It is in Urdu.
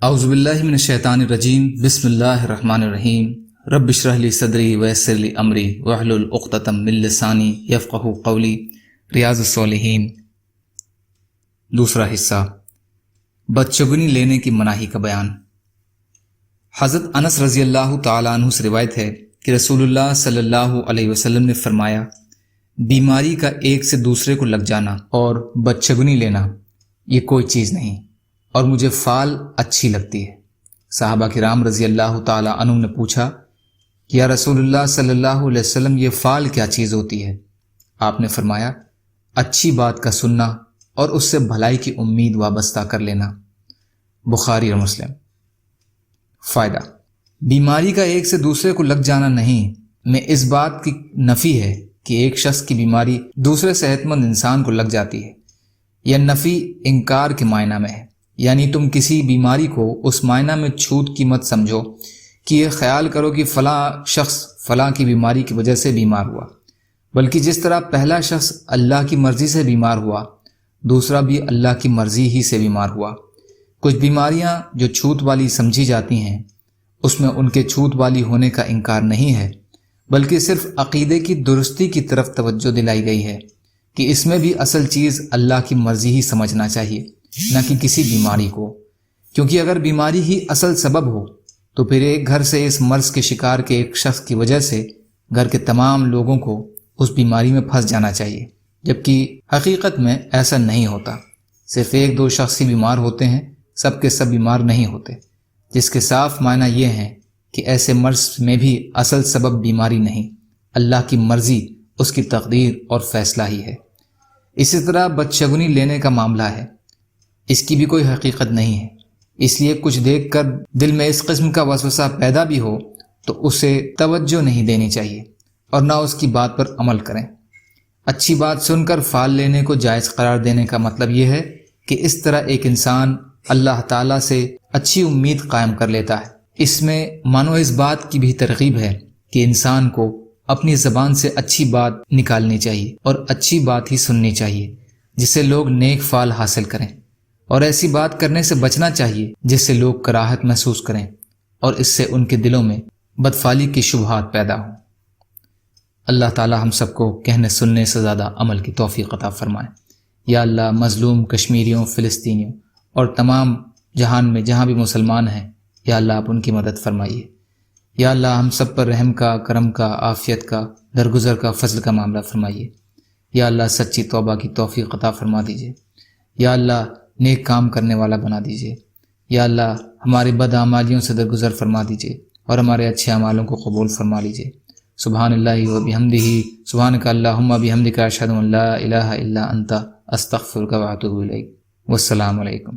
اعوذ باللہ من الشیطان الرجیم بسم اللہ الرحمن الرحیم رب اشرح لی صدری ویسر لی امری واحلل عقدۃ من لسانی یفقہوا قولی۔ ریاض الصالحین دوسرا حصہ، بدشگنی لینے کی مناہی کا بیان۔ حضرت انس رضی اللہ تعالیٰ عنہ سے روایت ہے کہ رسول اللہ صلی اللہ علیہ وسلم نے فرمایا، بیماری کا ایک سے دوسرے کو لگ جانا اور بدشگنی لینا یہ کوئی چیز نہیں، اور مجھے فال اچھی لگتی ہے۔ صحابہ کرام رضی اللہ تعالیٰ عنہ نے پوچھا کہ یا رسول اللہ صلی اللہ علیہ وسلم یہ فال کیا چیز ہوتی ہے؟ آپ نے فرمایا، اچھی بات کا سننا اور اس سے بھلائی کی امید وابستہ کر لینا۔ بخاری اور مسلم۔ فائدہ، بیماری کا ایک سے دوسرے کو لگ جانا نہیں میں اس بات کی نفی ہے کہ ایک شخص کی بیماری دوسرے صحت مند انسان کو لگ جاتی ہے۔ یہ نفی انکار کے معنی میں ہے، یعنی تم کسی بیماری کو اس معنی میں چھوٹ کی مت سمجھو کہ یہ خیال کرو کہ فلاں شخص فلاں کی بیماری کی وجہ سے بیمار ہوا، بلکہ جس طرح پہلا شخص اللہ کی مرضی سے بیمار ہوا، دوسرا بھی اللہ کی مرضی ہی سے بیمار ہوا۔ کچھ بیماریاں جو چھوٹ والی سمجھی جاتی ہیں اس میں ان کے چھوٹ والی ہونے کا انکار نہیں ہے، بلکہ صرف عقیدے کی درستی کی طرف توجہ دلائی گئی ہے کہ اس میں بھی اصل چیز اللہ کی مرضی ہی سمجھنا چاہیے، نہ کہ کسی بیماری کو، کیونکہ اگر بیماری ہی اصل سبب ہو تو پھر ایک گھر سے اس مرض کے شکار کے ایک شخص کی وجہ سے گھر کے تمام لوگوں کو اس بیماری میں پھنس جانا چاہیے، جبکہ حقیقت میں ایسا نہیں ہوتا۔ صرف ایک دو شخص ہی بیمار ہوتے ہیں، سب کے سب بیمار نہیں ہوتے، جس کے صاف معنی یہ ہے کہ ایسے مرض میں بھی اصل سبب بیماری نہیں، اللہ کی مرضی، اس کی تقدیر اور فیصلہ ہی ہے۔ اسی طرح بدشگنی لینے کا معاملہ ہے، اس کی بھی کوئی حقیقت نہیں ہے، اس لیے کچھ دیکھ کر دل میں اس قسم کا وسوسہ پیدا بھی ہو تو اسے توجہ نہیں دینی چاہیے اور نہ اس کی بات پر عمل کریں۔ اچھی بات سن کر فال لینے کو جائز قرار دینے کا مطلب یہ ہے کہ اس طرح ایک انسان اللہ تعالیٰ سے اچھی امید قائم کر لیتا ہے۔ اس میں مانو اس بات کی بھی ترغیب ہے کہ انسان کو اپنی زبان سے اچھی بات نکالنی چاہیے اور اچھی بات ہی سننی چاہیے جس سے لوگ نیک فال حاصل کریں، اور ایسی بات کرنے سے بچنا چاہیے جس سے لوگ کراہت محسوس کریں اور اس سے ان کے دلوں میں بدفعلی کی شبہات پیدا ہوں۔ اللہ تعالی ہم سب کو کہنے سننے سے زیادہ عمل کی توفیق عطا فرمائے۔ یا اللہ، مظلوم کشمیریوں، فلسطینیوں اور تمام جہان میں جہاں بھی مسلمان ہیں، یا اللہ آپ ان کی مدد فرمائیے۔ یا اللہ ہم سب پر رحم کا، کرم کا، عافیت کا، درگزر کا، فضل کا معاملہ فرمائیے۔ یا اللہ سچی توبہ کی توفیق عطا فرما دیجیے۔ یا اللہ نیک کام کرنے والا بنا دیجیے۔ یا اللہ ہماری بد اعمالیوں سے درگزر فرما دیجیے اور ہمارے اچھے اعمالوں کو قبول فرما لیجیے۔ سبحان اللہ و بحمدہ، سبحانک اللہم بحمدک، اشہد ان لا الہ الا انت، استغفرک و اتوب الیک۔ والسلام علیکم۔